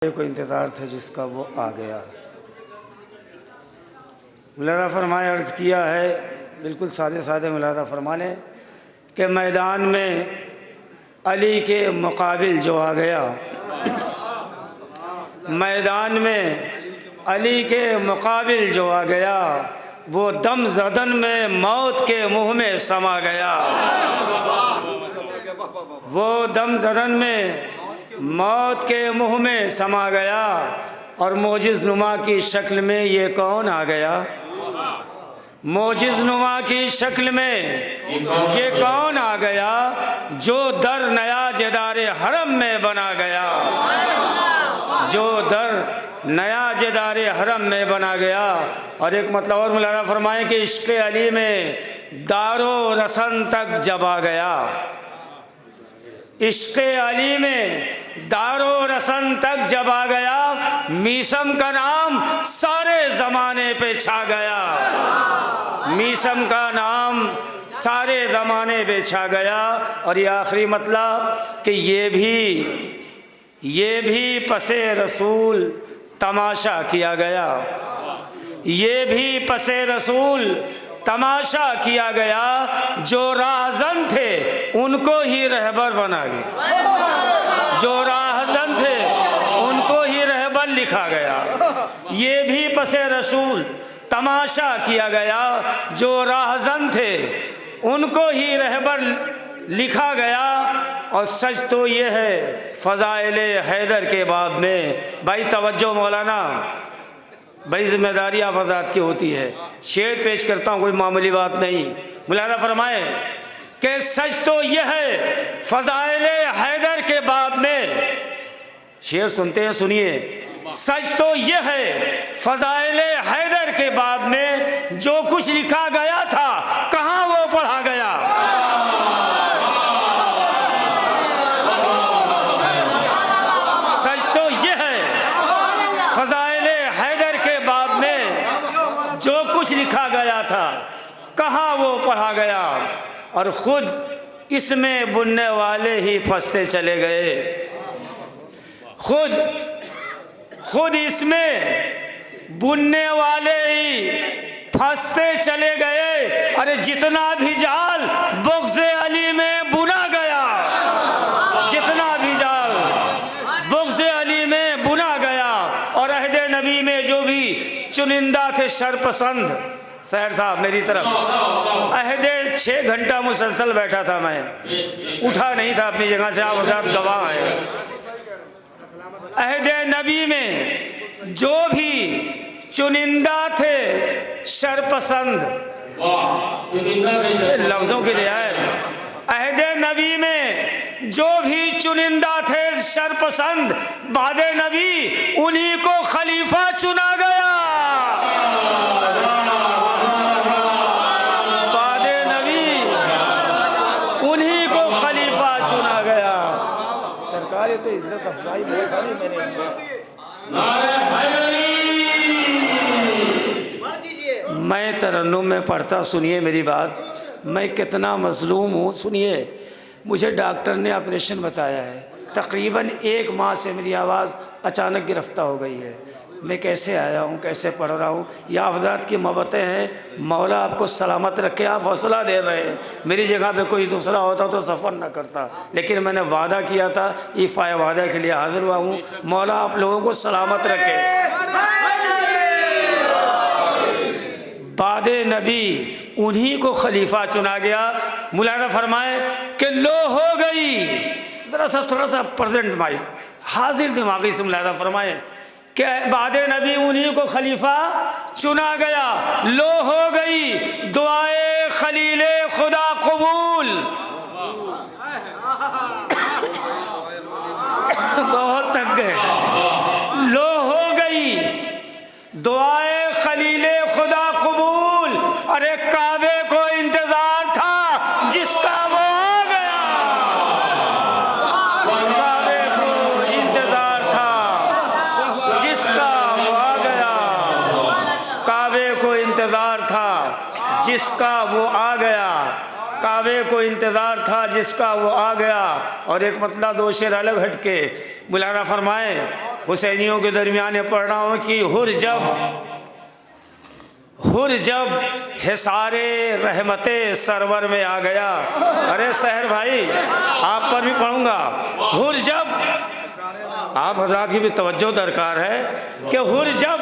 को इंतज़ार था जिसका वो आ गया। मुलाज़ा फरमाए अर्ज़ किया है, बिल्कुल सादे सादे मुलाज़ा फरमा लें कि मैदान में अली के मुकाबिल जो आ गया, मैदान में अली के मुकाबिल जो आ गया, वो दम ज़दन में मौत के मुँह में समा गया। वो दम ज़दन में मौत के मुँह में समा गया और मोजिज़ नुमा की शक्ल में ये कौन आ गया? मोजिज़ नुमा की शक्ल में ये कौन आ गया जो दर नया जेदार हरम में बना गया? जो दर नया जेदार हरम में बना गया। और एक मतलब और मुलाज़ा फरमाएं कि इश्क़ अली में दारो रसन तक जब आ गया, इश्क़ अली में दारो रसन तक जब आ गया, मीसम का नाम सारे ज़माने पे छा गया। मीसम का नाम सारे ज़माने पे छा गया। और ये आखिरी मतलब कि ये भी पसे रसूल तमाशा किया गया, ये भी पसे रसूल तमाशा किया गया। जो राहज़न थे उनको ही रहबर बना गया, जो राहज़न थे उनको ही रहबर लिखा गया। ये भी पसे रसूल तमाशा किया गया, जो राहज़न थे उनको ही रहबर लिखा गया। और सच तो ये है फ़ज़ाइल हैदर के बाब में, भाई तवज्जो मौलाना, बड़ी जिम्मेदारी आप आज़ाद की होती है। शेर पेश करता हूँ, कोई मामूली बात नहीं। मुलाज़ा फरमाए कि सच तो यह है फ़ज़ाइल हैदर के बाब में, शेर सुनते हैं, सुनिए। सच तो यह है फ़ज़ाइल हैदर के बाब में, जो कुछ लिखा गया था कहाँ वो पढ़ा गया? सच तो यह है फ़ज़ाइल हैदर के बाब में, जो कुछ लिखा गया था कहाँ वो पढ़ा गया? और ख़ुद इसमें बुनने वाले ही फंसते चले गए, खुद इसमें बुनने वाले ही फंसते चले गए। अरे जितना भी जाल बुग़्ज़ अली में बुना गया, जितना भी जाल बुग़्ज़ अली में बुना गया। और अहदे नबी में जो भी चुनिंदा थे शरपसंद, सैर साहब मेरी तरफ, अहदे 6 घंटा मुसलसल बैठा था मैं, उठा नहीं था अपनी जगह से, आप हज़रात गवाह हैं। अहदे नबी में जो भी चुनिंदा थे शरपसंद, लफ्ज़ों की रियायत, अहदे नबी में जो भी चुनिंदा थे शरपसंद, बादे नबी उन्हीं को खलीफा चुना गया। बादे नबी उन्हीं को खलीफा चुना गया। सरकार ये तो इज्जत अफजाई बहुत सारी मैंने। मैं तरन्नुम में पढ़ता, सुनिए मेरी बात, मैं कितना मज़लूम हूँ सुनिए। मुझे डॉक्टर ने ऑपरेशन बताया है, तकरीबन 1 माह से मेरी आवाज़ अचानक गिरफ्तार हो गई है। मैं कैसे आया हूँ, कैसे पढ़ रहा हूँ, या अफ़ज़ात की मोहब्बतें हैं। मौला आपको सलामत रखे, आप हौसला दे रहे हैं। मेरी जगह पे कोई दूसरा होता तो सफ़र ना करता, लेकिन मैंने वादा किया था, ईफ़ाए वादे के लिए हाज़िर हुआ हूँ। मौला आप लोगों को सलामत रखे। बादे नबी उन्हीं को खलीफा चुना गया। मुलाज़ा फरमाए कि लो हो गई, ज़रा सा थोड़ा सा प्रेजेंट माइक हाजिर दिमागी से मुलाज़ा फरमाए कि बादे नबी उन्हीं को खलीफा चुना गया। लो हो गई दुआए खलीले खुदा कबूल, बहुत थक गए। लो हो गई दुआए खलीले खुदा कबूल, अरे काबे को इंतजार था जिसका वो आ गया। काबे को इंतजार था जिसका वो आ गया। काबे को इंतजार था जिसका वो आ गया। काबे को इंतज़ार था जिसका वो आ गया। और एक मतलब 2 शेर अलग हटके मुलाना फरमाएं हुसैनियों के दरमियान ये पढ़ रहा हूँ कि हुर जब हिसारे रहमते सरवर में आ गया। अरे सहर भाई आप पर भी पढ़ूंगा। हुर जब, आप हजरात की भी तवज्जो दरकार है कि हुर जब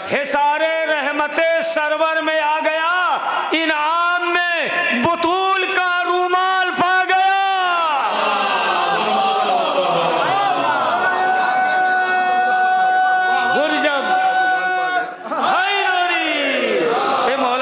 हिसारे रहमते सरवर में आ गया, इनाम में बुतूल का रूमाल पा गया। हुर जब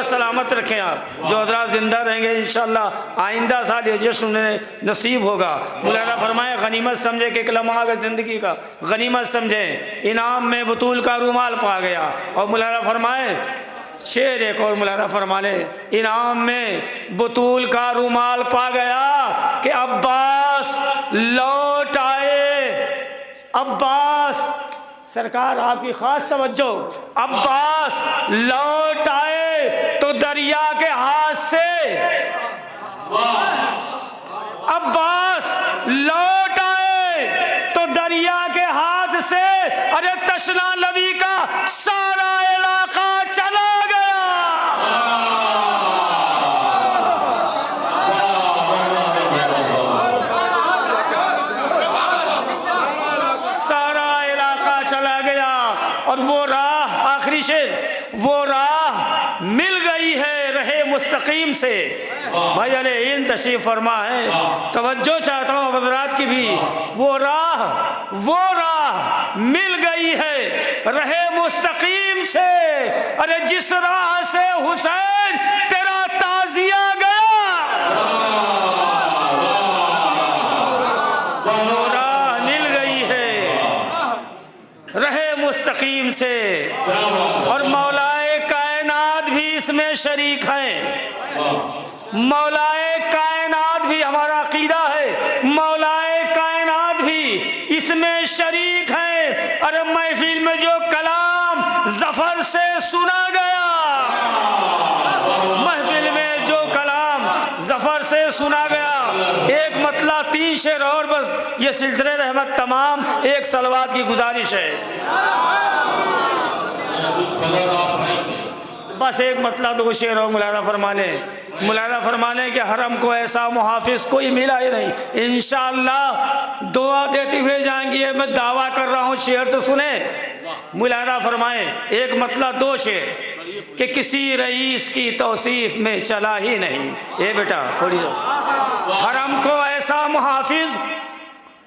सलामत रखें आप, जो हजरात जिंदा रहेंगे इंशाअल्लाह आइंदा साल ये जश्न नसीब होगा। मौलाना फरमाए गनीमत समझे कि एक लम्हा का ज़िंदगी का गनीमत समझे, इनाम में बतूल का रूमाल पा गया। और मौलाना फरमाए शेर एक और मौलाना फरमाने, इनाम में बतूल का रूमाल पा गया कि अब्बास लौट आए। अब्बास सरकार आपकी खास तवज्जो, अब्बास लौट आए तो दरिया के हाथ से, अब्बास लौट आए तो दरिया के हाथ से, अरे तशना नबी का सारा इलाका चला गया। सारा इलाका चला गया और वो राह, आखिरी शेर, वो राह मिल गई है रहे मुस्तकीम से। भाई अरे इन तशरीफ फरमा है, तवज्जो चाहता हूँ हज़रात की भी। वो राह मिल गई है रहे मुस्तकीम से, अरे जिस राह से हुसैन तेरा ताजिया गया। वो राह मिल गई है रहे मुस्तकीम से, और मौलाए कायनात भी इसमें शरीक हैं। मौलाए कायनात भी, हमारा अकीदा है, मौलाए कायनात भी इसमें शरीक हैं। अरे महफिल में जो कलाम जफर से सुना गया, महफिल में जो कलाम जफर से सुना गया, एक मतला 3 शेर और बस ये सिलसिले रहमत तमाम, एक सलवात की गुजारिश है, बस एक मतलब 2 शेर और मुलादा फरमाने के हरम को ऐसा मुहाफिज कोई मिला ही नहीं। इंशाअल्लाह दुआ देते हुए जाएंगे, मैं दावा कर रहा हूँ। शेर तो सुने, मुलादा फरमाए एक मतलब 2 शेर कि किसी रईस की तौसीफ में चला ही नहीं। ये बेटा थोड़ी, हरम को ऐसा मुहाफिज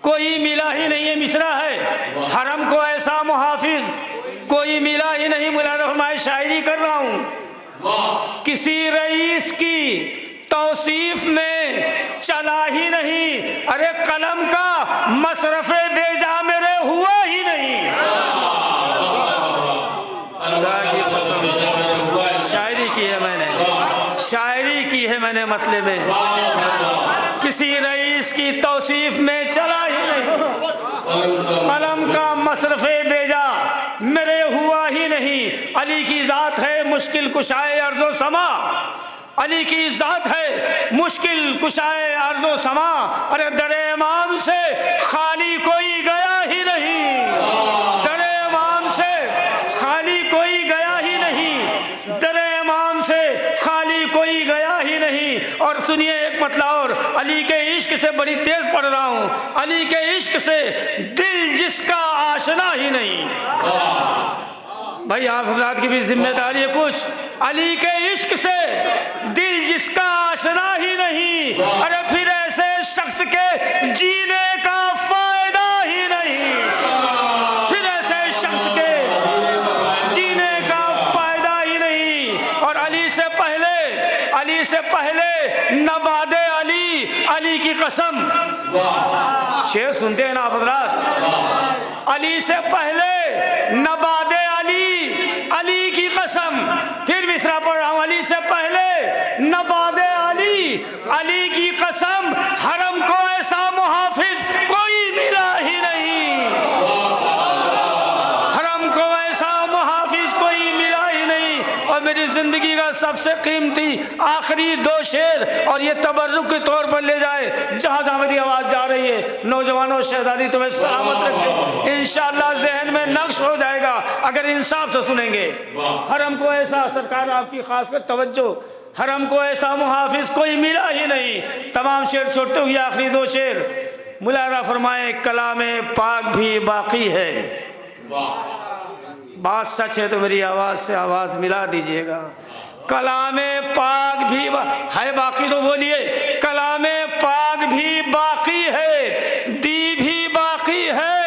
कोई मिला ही नहीं, ये मिसरा है, हरम को ऐसा मुहाफिज कोई मिला ही नहीं। मुलादा फरमाए शायरी कर रहा हूँ, किसी रईस की तौसीफ में चला ही नहीं, अरे कलम का मसरफ़े बेजा मेरे हुआ ही नहीं। शायरी की है मैंने मतलब में, किसी रईस की तौसीफ में चला ही नहीं, कलम का मसरफ़े बेजा मेरे हुआ ही नहीं। अली की ज़ात है मुश्किल कुशाए अर्ज़ो समा, अली की ज़ात है मुश्किल कुशाए अर्ज़ो समा, अरे दरे इमाम से खाली कोई गया ही नहीं, दरे इमाम से खाली कोई गया ही नहीं, दरे इमाम से खाली कोई गया ही नहीं। और सुनिए एक मतलब और, अली के इश्क से बड़ी तेज पढ़ रहा हूँ, अली के इश्क से दिल जिसका आशना ही नहीं। भाई आप हज़रात की भी जिम्मेदारी है कुछ, अली के इश्क से दिल जिसका आशना ही नहीं, अरे फिर ऐसे शख्स के जीने का फायदा ही नहीं, फिर ऐसे शख्स के जीने का फायदा ही नहीं। और अली से पहले नबादे अली की कसम, शेर सुनते हैं ना आप हज़रात, अली से पहले नबादे अली की कसम। फिर मिसरा पढ़ रहा हूँ, अली से पहले नबादे अली की कसम, हरम को ऐसा मुहाफिज कोई मिला ही नहीं, हरम को ऐसा मुहाफिज कोई मिला ही नहीं। और और मेरी ज़िंदगी का सबसे कीमती आखिरी 2 शेर, और ये तबर्रुक के तौर पर ले जाए जहाँ जहाँ मेरी आवाज़ जा रही है। नौजवानों, शहजादी तुम्हें सलामत रखे, इंशाअल्लाह जहन में नक्श हो जाएगा अगर इंसाफ से सुनेंगे। हरम को ऐसा, सरकार आपकी खासकर तवज्जो, हरम को ऐसा मुहाफिज कोई मिला ही नहीं। तमाम शेर छोड़ते हुए आखिरी 2 शेर मुलाजा फरमाए, कलामे पाक भी बाकी है। बात सच है तो मेरी आवाज़ से आवाज़ मिला दीजिएगा। कलामे पाक भी है बाकी, तो बोलिए कलामे पाक भी बाकी है, दी भी बाकी है।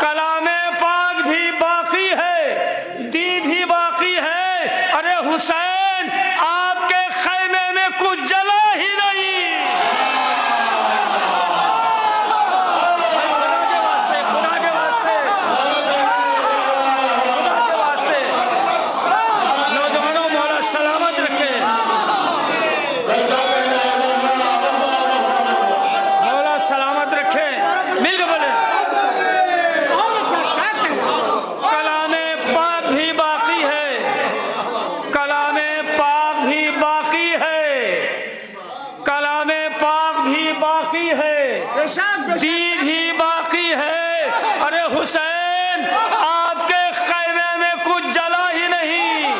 कलामे पाक भी बाकी है, दी भी बाकी है। अरे हुसैन, आपके खैमे में कुछ जला ही नहीं। खुदा के वास्ते नौजवानों, मौला सलामत रखे, मौला सलामत रखे। मिल के बोले कलामे पाक भी बाकी है, कलामे पाक भी बाकी है, कलामे पाक भी बाकी है, दी भी बाकी है। अरे हुसैन, आपके खैमे में कुछ जला ही नहीं।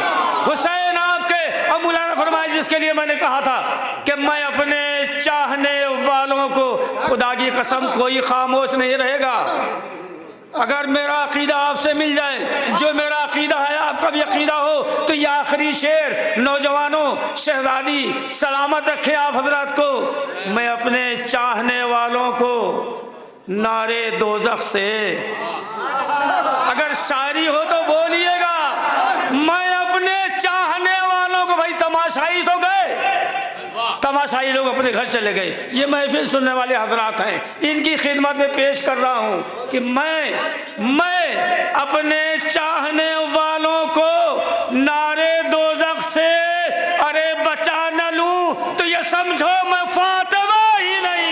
हुसैन आपके, अब मौलाना फरमाए जिसके लिए मैंने कहा था कि मैं अपने चाहने वालों को, खुदा की कसम कोई खामोश नहीं रहेगा। अगर मेरा अकीदा आपसे मिल जाए, जो मेरा अकीदा है आपका भी अकीदा हो, तो ये आखिरी शेर नौजवानों, शहजादी सलामत रखे आप हजरात को। मैं अपने चाहने वालों को नारे दोज़ख से, अगर शायरी हो तो बोलिएगा, मैं अपने चाहने वालों को, भाई तमाशाई तो गए, तमाशाई लोग अपने घर चले गए, ये महफिल सुनने वाले हजरात हैं, इनकी खिदमत में पेश कर रहा हूँ कि मैं अपने चाहने वालों को नारे दोज़ख से अरे बचा न लूं तो ये समझो मैं फातिमा ही नहीं।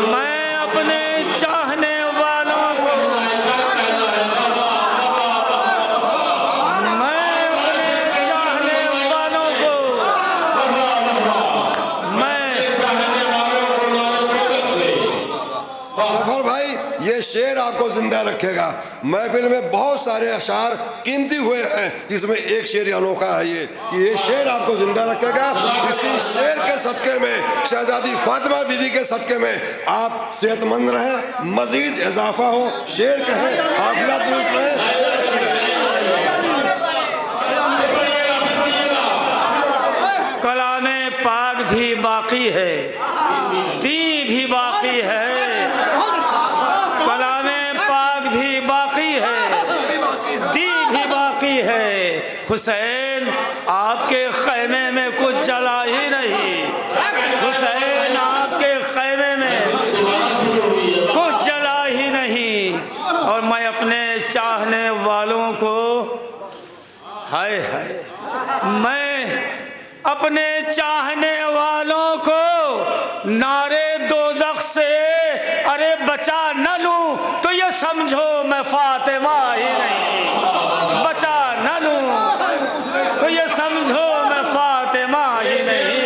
मैं अपने चाहने वालों को, मैं अपने चाहने वालों को, जफर भाई, ये शेर आपको जिंदा रखेगा। महफिल में बहुत सारे अशार कीमती हुए हैं, जिसमें एक शेर अनोखा है। ये शेर आपको जिंदा रखेगा। इसी शेर के सदके में, शहजादी फातिमा बीवी के सदके में आप सेहतमंद रहें, मजीद इजाफा हो, शेर कहें, हाफिजा दुरुस्त रहे, शेर अच्छी रहे। कलामे पाक भी बाकी है, दी भी बाकी है, कलामे पाक भी बाकी है, दी भी बाकी है। हुसैन, आपके खैमे में कुछ जला ही नहीं। हुसैन, आपके खैमे में कुछ जला ही नहीं। और मैं अपने चाहने वालों को, हाय हाय, मैं अपने चाहने वालों को नारे दोज़ख से अरे बचा न लूं तो ये समझो मैं फातिमा ही नहीं। बचा न लूं तो ये समझो मैं फातिमा ही नहीं।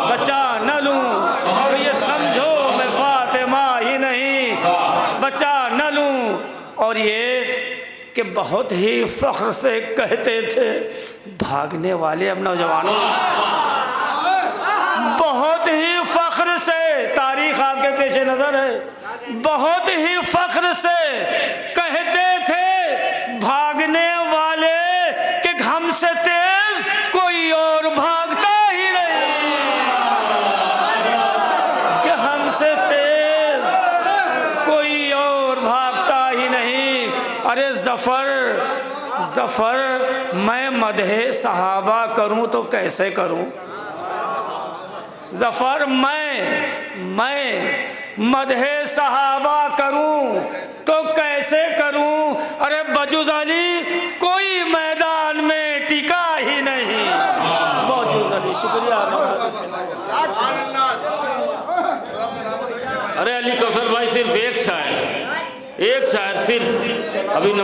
बचा न लूं तो ये समझो मैं फातिमा ही नहीं। बचा न लूं। और ये कि बहुत ही फ़ख्र से कहते थे, भागने वाले अब नौजवानों, बहुत ही फ़ख्र से, तारीख़ आपके पेशे नज़र है, बहुत ही फ़ख्र से कहते थे भागने वाले कि हमसे तेज़ कोई और भागता ही नहीं, कि हमसे तेज़ कोई और भागता ही नहीं। अरे ज़फ़र मैं मदहे सहाबा करूं तो कैसे करूं? ज़फ़र मैं मदहे सहाबा करूं तो कैसे करूं? अरे बजुज़ अली कोई मैदान में टिका ही नहीं। बजुज़ अली, शुक्रिया। सिर्फ एक शायर सिर्फ अभी